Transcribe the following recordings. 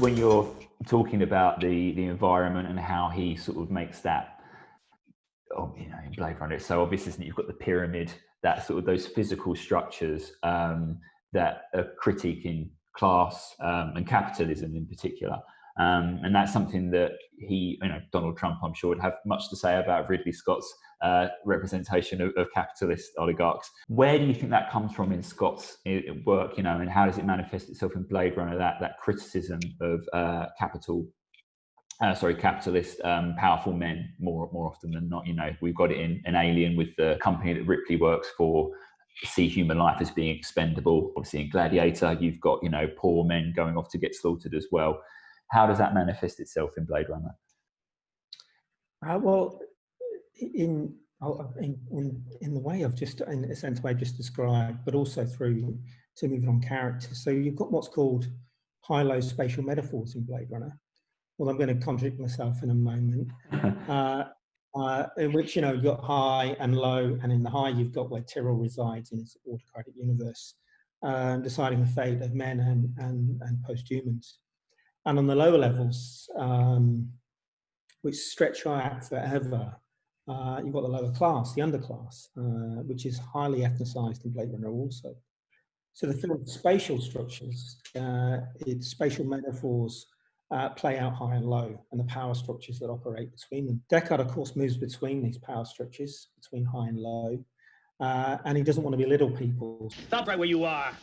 when you're talking about the environment and how he sort of makes that, in Blade Runner, it's so obvious, isn't it? You've got the pyramid, that sort of those physical structures that are critiquing class and capitalism in particular. And that's something that Donald Trump, I'm sure, would have much to say about Ridley Scott's representation of capitalist oligarchs. Where do you think that comes from in Scott's work, and how does it manifest itself in Blade Runner, that criticism of capitalist powerful men more often than not? We've got it in Alien with the company that Ripley works for, see human life as being expendable. Obviously in Gladiator, you've got, poor men going off to get slaughtered as well. How does that manifest itself in Blade Runner? Well, in the way I've just, in a sense, way I've just described, but also through to moving on characters. So you've got what's called high-low spatial metaphors in Blade Runner. Well, I'm going to contradict myself in a moment. In which, you've got high and low, and in the high you've got where Tyrrell resides in his autocratic universe, deciding the fate of men and post-humans. And on the lower levels, which stretch out forever, you've got the lower class, the underclass, which is highly ethnicized in Blade Runner also. So the film's spatial structures, its spatial metaphors, play out high and low, and the power structures that operate between them. Deckard, of course, moves between these power structures, between high and low, and he doesn't want to belittle people. Stop right where you are.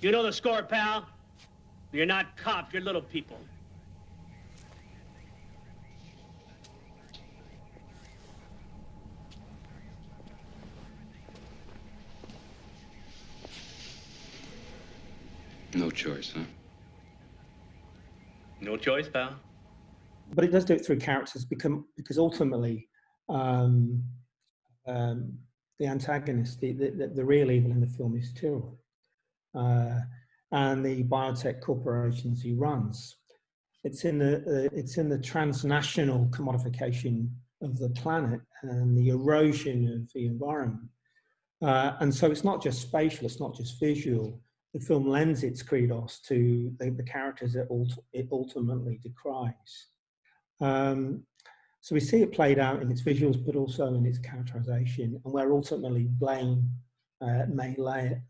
You know the score, pal? You're not cops, you're little people. No choice, huh? No choice, pal. But it does do it through characters because ultimately the antagonist, the real evil in the film is Tyrrell and the biotech corporations he runs. It's in the transnational commodification of the planet and the erosion of the environment. And so it's not just spatial, it's not just visual. The film lends its credos to the characters that it ultimately decries. So we see it played out in its visuals, but also in its characterization, and where ultimately blame may lie.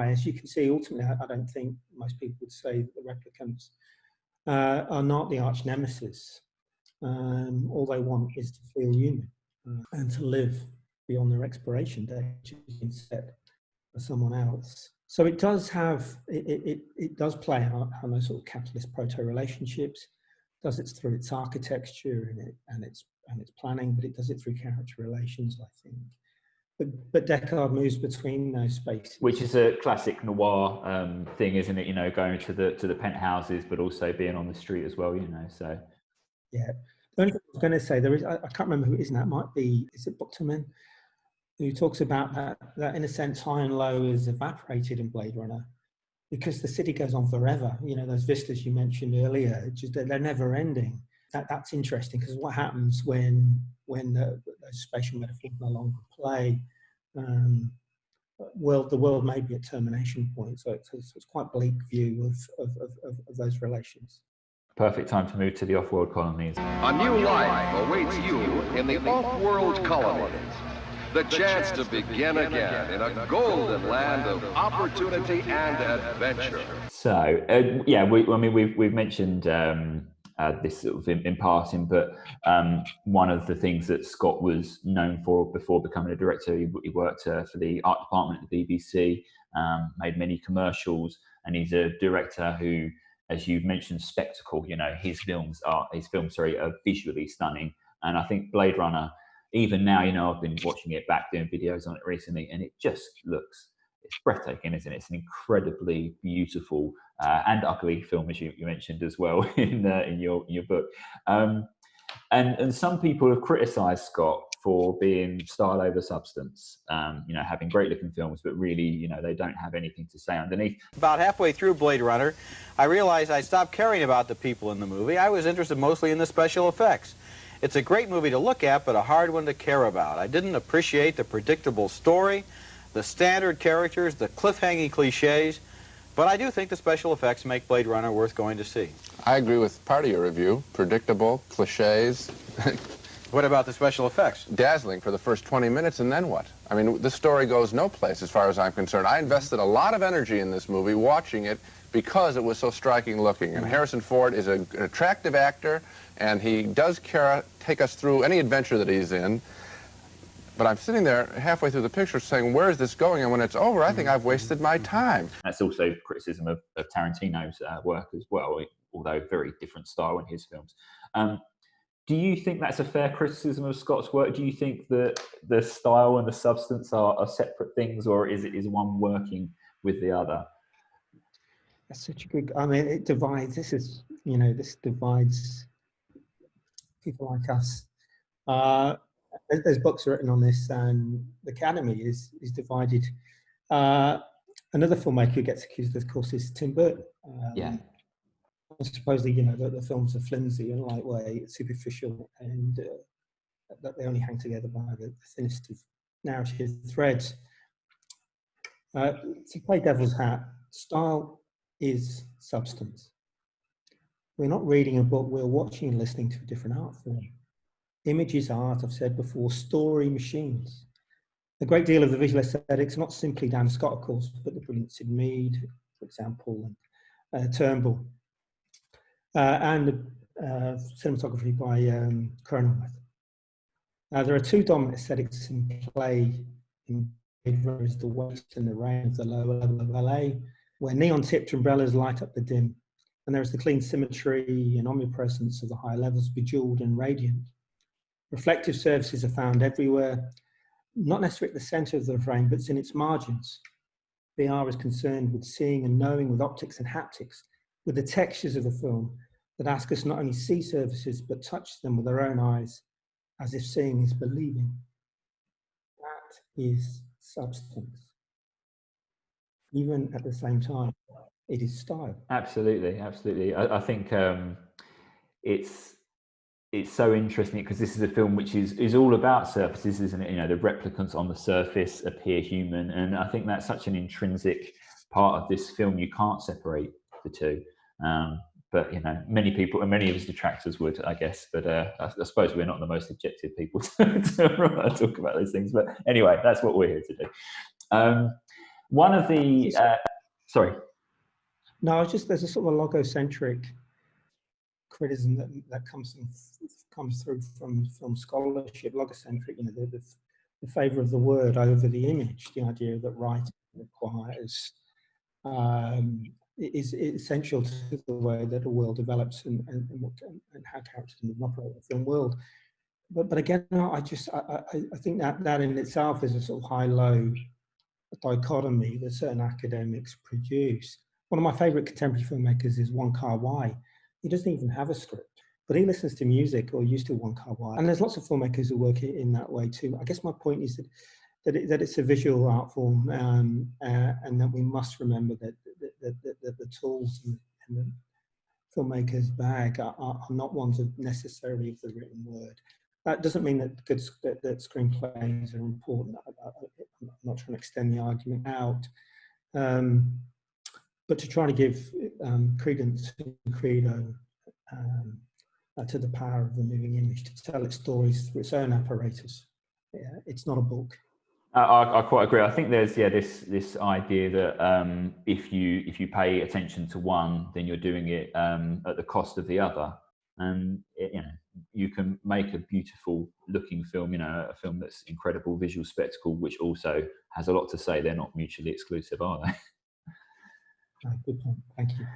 As you can see, ultimately, I don't think most people would say that the replicants are not the arch nemesis. All they want is to feel human and to live beyond their expiration date, which is been set for someone else. So it does have, it does play out on those sort of capitalist proto-relationships. It does it through its architecture and its planning, but it does it through character relations, I think. But Deckard moves between those spaces, which is a classic noir thing, isn't it? Going to the penthouses, but also being on the street as well. So yeah. The only thing I was going to say, there is, I can't remember who it is now. It might be, is it Bukatman, who talks about that in a sense high and low is evaporated in Blade Runner because the city goes on forever. Those vistas you mentioned earlier, they're never ending. That's interesting because what happens when those spatial metaphors no longer play? The world may be at termination point. So it's quite a bleak view of those relations. Perfect time to move to the off-world colonies. A new life awaits you in the off-world colonies. The chance to begin again in a golden land of opportunity and adventure. So, we've mentioned this sort of in passing, but one of the things that Scott was known for before becoming a director, he worked for the art department at the BBC, made many commercials, and he's a director who, as you mentioned, spectacle. His films are visually stunning, and I think Blade Runner, even now, I've been watching it back, doing videos on it recently, and it just looks, it's breathtaking, isn't it? It's an incredibly beautiful and ugly film, as you mentioned as well in your book. And some people have criticised Scott for being style over substance, having great looking films, but really, they don't have anything to say underneath. About halfway through Blade Runner, I realized I stopped caring about the people in the movie. I was interested mostly in the special effects. It's a great movie to look at, but a hard one to care about. I didn't appreciate the predictable story, the standard characters, the cliffhanging cliches, but I do think the special effects make Blade Runner worth going to see. I agree with part of your review. Predictable, cliches. What about the special effects? Dazzling for the first 20 minutes, and then what? I mean, the story goes no place as far as I'm concerned. I invested a lot of energy in this movie watching it because it was so striking looking. And Harrison Ford is an attractive actor, and he does take us through any adventure that he's in. But I'm sitting there halfway through the picture saying, where is this going? And when it's over, I think I've wasted my time. That's also criticism of Tarantino's work as well, although very different style in his films. Do you think that's a fair criticism of Scott's work? Do you think that the style and the substance are separate things, or is one working with the other? That's such a good. I mean, it divides. This divides people like us. There's books written on this, and the Academy is divided. Another filmmaker who gets accused, of course, is Tim Burton. Supposedly, the films are flimsy and lightweight, superficial, and that they only hang together by the thinnest of narrative threads. To play devil's hat, style is substance. We're not reading a book, we're watching and listening to a different art form. Image is art, I've said before, story machines. A great deal of the visual aesthetics, not simply down to Scott, of course, but the brilliant Sid Mead, for example, and Turnbull. And cinematography by Cronenberg. There are two dominant aesthetics in play in the waste and the rain of the lower level of LA, where neon-tipped umbrellas light up the dim, and there is the clean symmetry and omnipresence of the higher levels, bejeweled and radiant. Reflective surfaces are found everywhere, not necessarily at the center of the frame, but in its margins. VR is concerned with seeing and knowing, with optics and haptics, with the textures of the film that ask us not only see surfaces, but touch them with our own eyes, as if seeing is believing. That is substance. Even at the same time, it is style. Absolutely, absolutely. I think it's so interesting because this is a film which is all about surfaces, isn't it? The replicants on the surface appear human, and I think that's such an intrinsic part of this film. You can't separate the two. But many people and many of his detractors would, I guess. But I suppose we're not the most objective people to talk about those things. But anyway, that's what we're here to do. One of the sorry. No, there's a sort of a logocentric criticism that comes through from film scholarship. Logocentric, the favour of the word over the image. The idea that writing requires is essential to the way that a world develops and how characters operate in the film world. But again, I think that in itself is a sort of high-low dichotomy that certain academics produce. One of my favourite contemporary filmmakers is Wong Kar-wai. He doesn't even have a script, but he listens to music, or used to Wong Kar-wai. And there's lots of filmmakers who work in that way too. I guess my point is that it's a visual art form, and that we must remember that the tools in the filmmaker's bag are not ones necessarily of the written word. That doesn't mean that that screenplays are important. I'm not trying to extend the argument out, but to try to give credence and credo to the power of the moving image to tell its stories through its own apparatus. Yeah, it's not a book. I quite agree. I think there's this idea that if you pay attention to one, then you're doing it at the cost of the other, and you can make a beautiful looking film, a film that's incredible visual spectacle, which also has a lot to say. They're not mutually exclusive, are they? Good point. Thank you.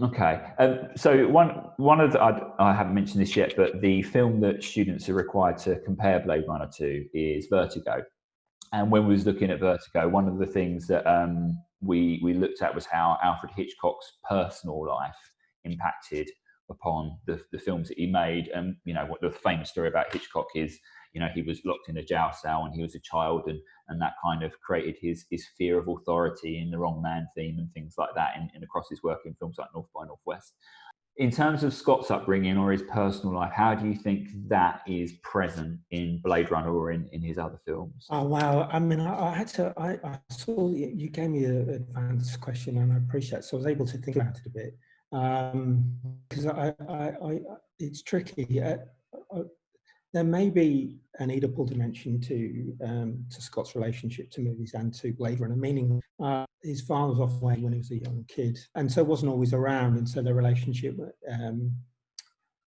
Okay. So one of the, I haven't mentioned this yet, but the film that students are required to compare Blade Runner to is Vertigo. And when we was looking at Vertigo, one of the things that we looked at was how Alfred Hitchcock's personal life impacted upon the films that he made. And what the famous story about Hitchcock is, he was locked in a jail cell when he was a child, and that kind of created his fear of authority and the wrong man theme and things like that in across his work in films like North by Northwest. In terms of Scott's upbringing or his personal life, how do you think that is present in Blade Runner or in his other films? Oh, wow. I mean, I saw you gave me an advanced question, and I appreciate it. So I was able to think about it a bit. because it's tricky. There may be an Oedipal dimension to Scott's relationship to movies and to Blade Runner, meaning his father was off away when he was a young kid, and so wasn't always around, and so their relationship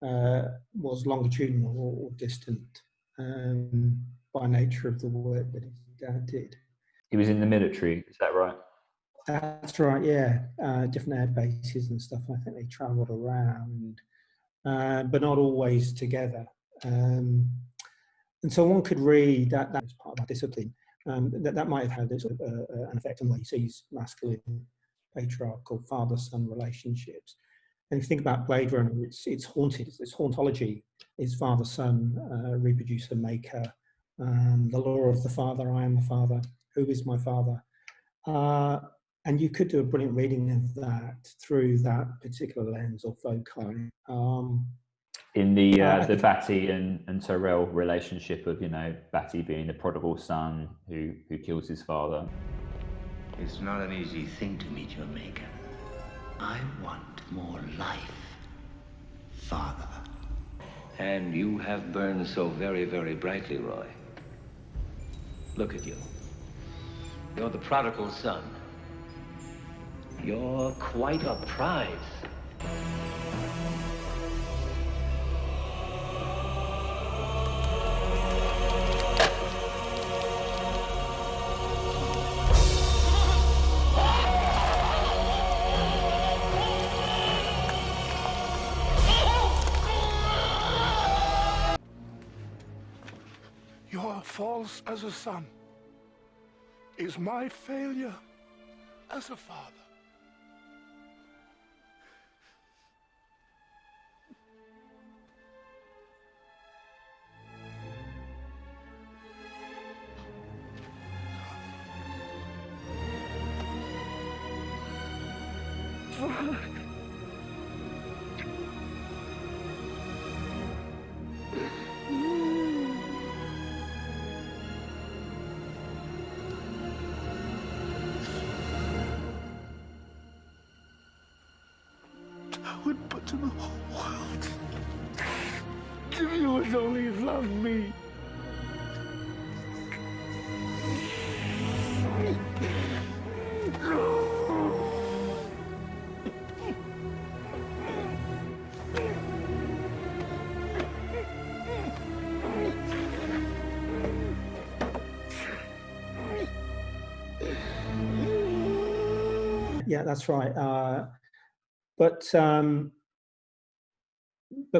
was longitudinal or distant by nature of the work that his dad did. He was in the military, is that right? That's right, yeah. Different air bases and stuff. I think they travelled around, but not always together. And so one could read that as part of that discipline. That might have had an effect on the way he sees masculine, patriarchal father-son relationships. And if you think about Blade Runner, it's haunted. It's hauntology. It's father-son, reproducer, maker, the law of the father. I am the father. Who is my father? And you could do a brilliant reading of that through that particular lens of foci. In the Batty and Tyrell relationship of, Batty being the prodigal son who kills his father. It's not an easy thing to meet your maker. I want more life, Father. And you have burned so very, very brightly, Roy. Look at you. You're the prodigal son. You're quite a prize. Your faults as a son is my failure as a father. I would put to the whole world if you would only love me. Yeah, that's right. But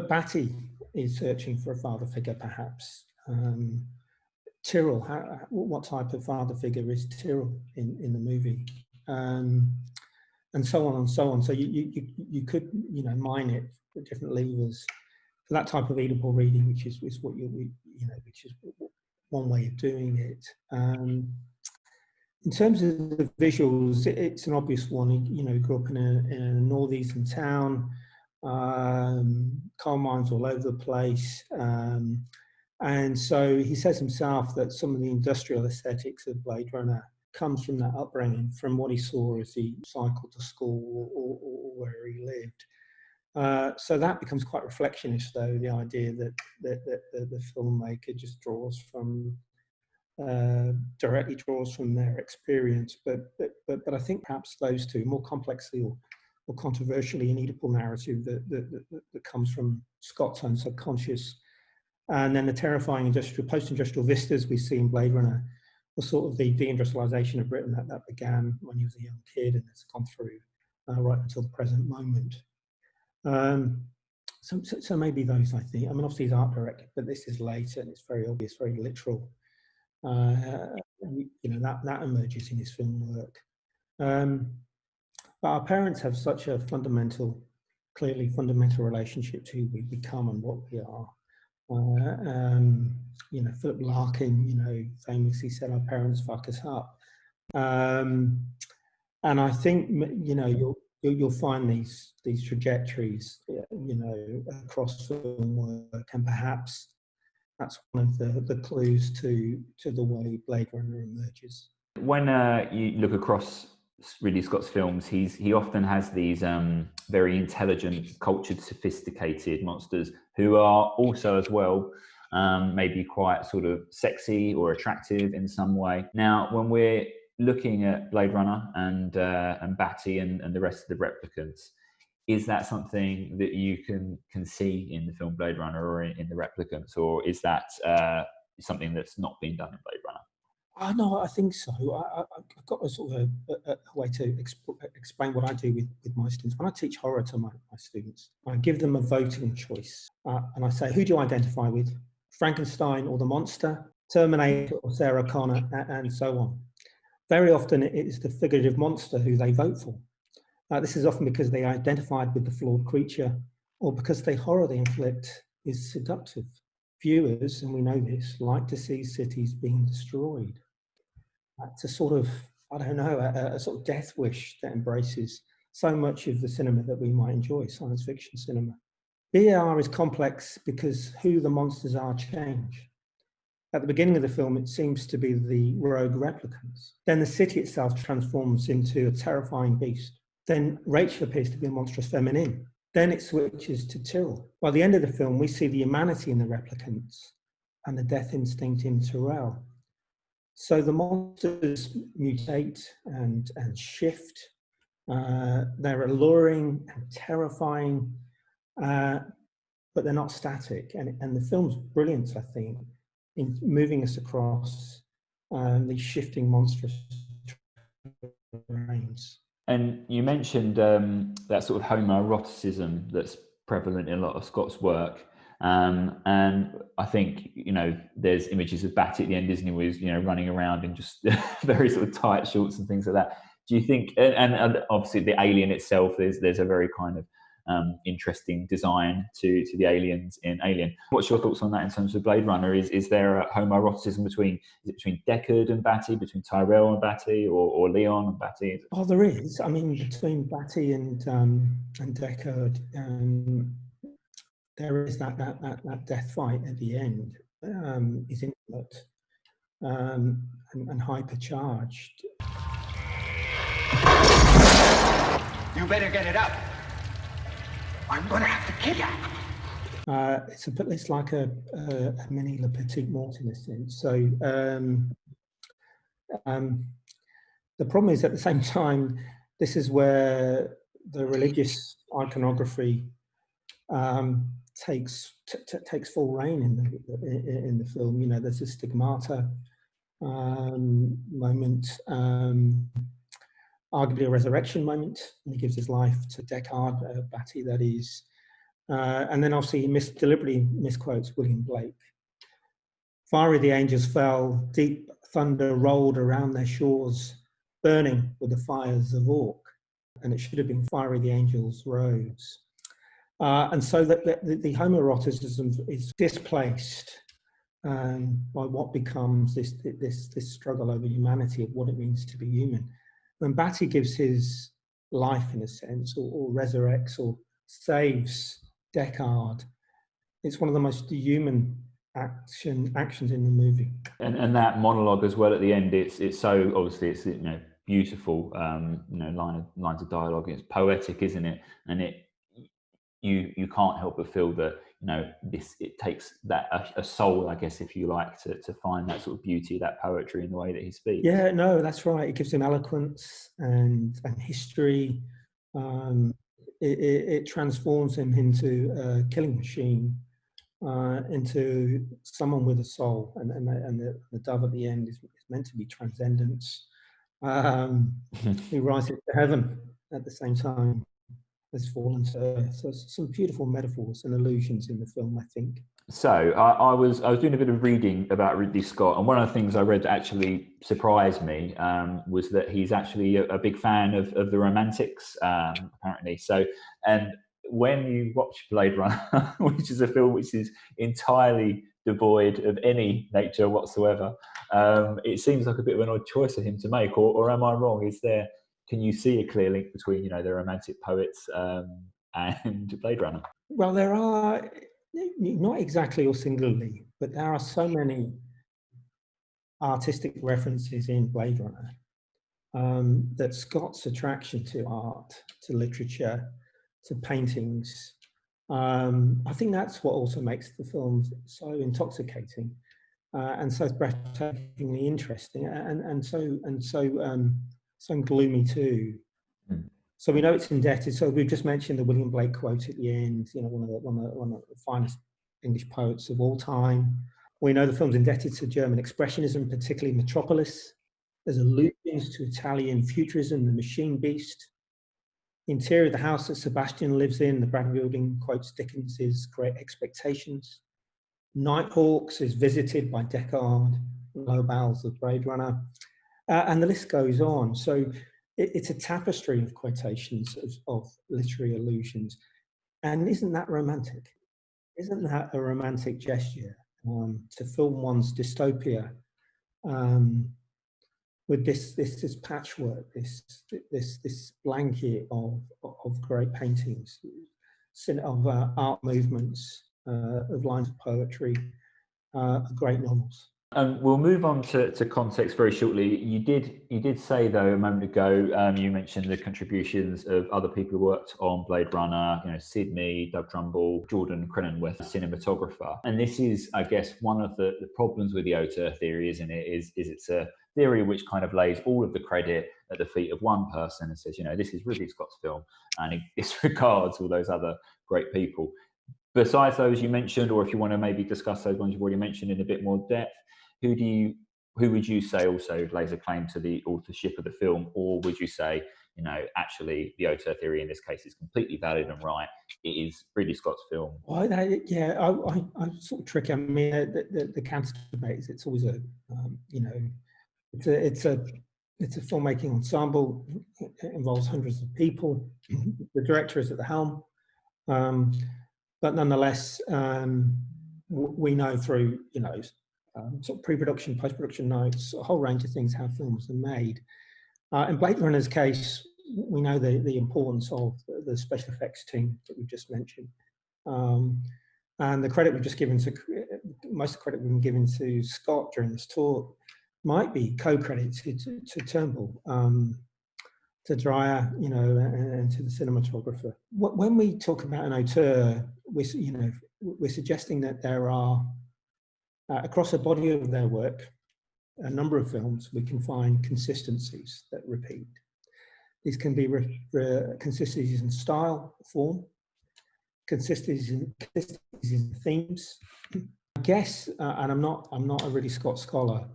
Batty is searching for a father figure, perhaps. Tyrrell, what type of father figure is Tyrrell in the movie? And so on and so on. So you could mine it for different levers for that type of Oedipal reading, which is what which is one way of doing it. In terms of the visuals, it's an obvious one. He grew up in a northeastern town, coal mines all over the place. And so he says himself that some of the industrial aesthetics of Blade Runner comes from that upbringing, from what he saw as he cycled to school or where he lived. So that becomes quite reflectionist, though, the idea that the filmmaker just directly draws from their experience. But I think perhaps those two, more complexly or controversially, an Oedipal narrative that comes from Scott's own subconscious, and then the terrifying post-industrial vistas we see in Blade Runner was sort of the deindustrialization of Britain that began when he was a young kid and has gone through right until the present moment. So maybe those, I think. I mean, obviously he's art directed, but this is later and it's very obvious, very literal. That emerges in his film work. But our parents have such a clearly fundamental relationship to who we become and what we are. Philip Larkin, famously said, "Our parents fuck us up," and I think you'll find these trajectories, across film work, and perhaps that's one of the clues to the way Blade Runner emerges. When you look across Ridley Scott's films, he often has these very intelligent, cultured, sophisticated monsters who are also as well maybe quite sort of sexy or attractive in some way. Now, when we're looking at Blade Runner and Batty and the rest of the replicants, is that something that you can see in the film Blade Runner or in the replicants, or is that something that's not been done in Blade Runner? No, I think so. I've got a sort of a way to explain what I do with my students. When I teach horror to my students, I give them a voting choice. And I say, who do you identify with? Frankenstein or the monster, Terminator or Sarah Connor, and so on. Very often it is the figurative monster who they vote for. This is often because they identified with the flawed creature, or because the horror they inflict is seductive. Viewers, and we know this, like to see cities being destroyed. It's a sort of, I don't know, a sort of death wish that embraces so much of the cinema that we might enjoy, science fiction cinema. BR is complex because who the monsters are change. At the beginning of the film, it seems to be the rogue replicants. Then the city itself transforms into a terrifying beast. Then Rachel appears to be a monstrous feminine. Then it switches to Tyrrell. By the end of the film, we see the humanity in the replicants and the death instinct in Tyrrell. So the monsters mutate and shift. They're alluring and terrifying, but they're not static. And the film's brilliant, I think, in moving us across these shifting monstrous terrains. And you mentioned that sort of homoeroticism that's prevalent in a lot of Scott's work. And I think, there's images of Batty at the end, isn't he, where he's, running around in just very sort of tight shorts and things like that. Do you think, and obviously the alien itself, there's a very kind of interesting design to the aliens in Alien. What's your thoughts on that in terms of Blade Runner? Is there a homoeroticism between Deckard and Batty, between Tyrell and Batty, or Leon and Batty? Oh, there is. I mean, between Batty and Deckard, there is that death fight at the end. Is intimate and hypercharged. You better get it up. I'm gonna have to kill you. It's like a mini Le Petit Mort in a sense. So the problem is, at the same time, this is where the religious iconography takes full reign in the film. There's a stigmata moment, arguably a resurrection moment, when he gives his life to Deckard, Batty, that is. And then obviously he deliberately misquotes William Blake. Fiery the angels fell, deep thunder rolled around their shores, burning with the fires of Orc. And it should have been fiery the angels rose. And so that the homoeroticism is displaced by what becomes this struggle over humanity, of what it means to be human. When Batty gives his life, in a sense, or resurrects or saves Deckard, it's one of the most human actions in the movie. And that monologue as well at the end, it's so obviously it's beautiful lines of dialogue. It's poetic, isn't it? And you can't help but feel that it takes that a soul, I guess, if you like, to find that sort of beauty, that poetry in the way that he speaks. Yeah, no, that's right. It gives him eloquence and history. It transforms him into a killing machine, into someone with a soul, and the dove at the end is meant to be transcendence. He rises to heaven at the same time has fallen to earth. So some beautiful metaphors and allusions in the film, I think. So I was doing a bit of reading about Ridley Scott, and one of the things I read that actually surprised me was that he's actually a big fan of the Romantics, apparently. So, and when you watch Blade Runner, which is a film which is entirely devoid of any nature whatsoever, it seems like a bit of an odd choice for him to make, or am I wrong? Can you see a clear link between the Romantic poets and Blade Runner? Well, there are, not exactly or singularly, but there are so many artistic references in Blade Runner that Scott's attraction to art, to literature, to paintings, I think that's what also makes the film so intoxicating and so breathtakingly interesting, and so gloomy too. So we know it's indebted. So we've just mentioned the William Blake quote at the end. You know, one of the finest English poets of all time. We know the film's indebted to German expressionism, particularly Metropolis. There's allusions to Italian futurism, the machine beast. The interior of the house that Sebastian lives in, the Brad building, quotes Dickens's Great Expectations. Nighthawks is visited by Deckard, Lobel's The Blade Runner, and the list goes on. So it's a tapestry of quotations of literary allusions. And isn't that romantic? Isn't that a romantic gesture to film one's dystopia with this patchwork, this blanket of great paintings, of art movements, of lines of poetry, great novels. We'll move on to context very shortly. You did say though a moment ago, you mentioned the contributions of other people who worked on Blade Runner. You know, Sidney, Doug Trumbull, Jordan Cronenweth, cinematographer. And this is, I guess, one of the problems with the Auteur theory, isn't it? Is it's a theory which kind of lays all of the credit at the feet of one person and says, you know, this is Ridley Scott's film, and it disregards all those other great people. Besides those you mentioned, or if you want to maybe discuss those ones you've already mentioned in a bit more depth, who would you say also lays a claim to the authorship of the film, or would you say, you know, actually the Auteur theory in this case is completely valid and right? It is Ridley Scott's film. Well, yeah, I sort of tricky. I mean, the counter debate is it's always a, you know, it's a filmmaking ensemble. It involves hundreds of people. The director is at the helm, but nonetheless, we know through, you know, sort of pre-production, post-production notes, a whole range of things, how films are made. In Blade Runner's case, we know the importance of the special effects team that we've just mentioned. And the credit we've just given to, most of the credit we've been given to Scott during this talk might be co-credited to Turnbull, to Dyer, you know, and to the cinematographer. When we talk about an auteur, we're suggesting that there are, across a body of their work, a number of films, we can find consistencies that repeat. These can be consistencies in style, form, consistencies in themes. I guess, and I'm not a Ridley Scott scholar,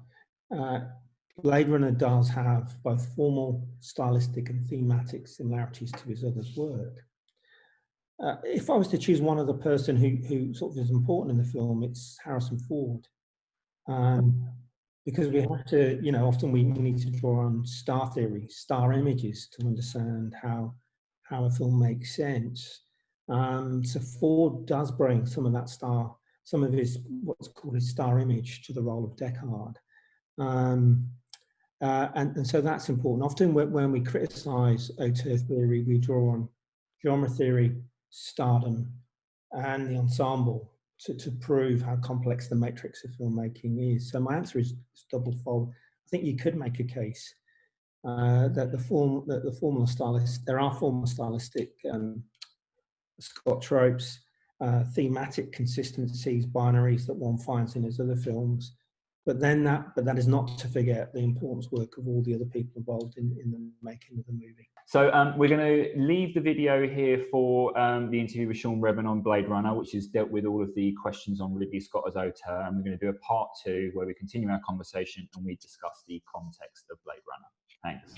Blade Runner does have both formal, stylistic, and thematic similarities to his other work. If I was to choose one other person who sort of is important in the film, it's Harrison Ford. Because we have to, you know, often we need to draw on star theory, star images to understand how a film makes sense. So Ford does bring some of that some of his, what's called his star image to the role of Deckard. And so that's important. Often when we criticize Auteur theory, we draw on genre theory, stardom, and the ensemble to prove how complex the matrix of filmmaking is. So my answer is double-fold. I think you could make a case that there are formal stylistic Scott tropes, thematic consistencies, binaries that one finds in his other films. But that is not to forget the important work of all the other people involved in the making of the movie. So we're going to leave the video here for the interview with Sean Redmond on Blade Runner, which has dealt with all of the questions on Ridley Scott as Auteur. And we're going to do a part 2 where we continue our conversation and we discuss the context of Blade Runner. Thanks.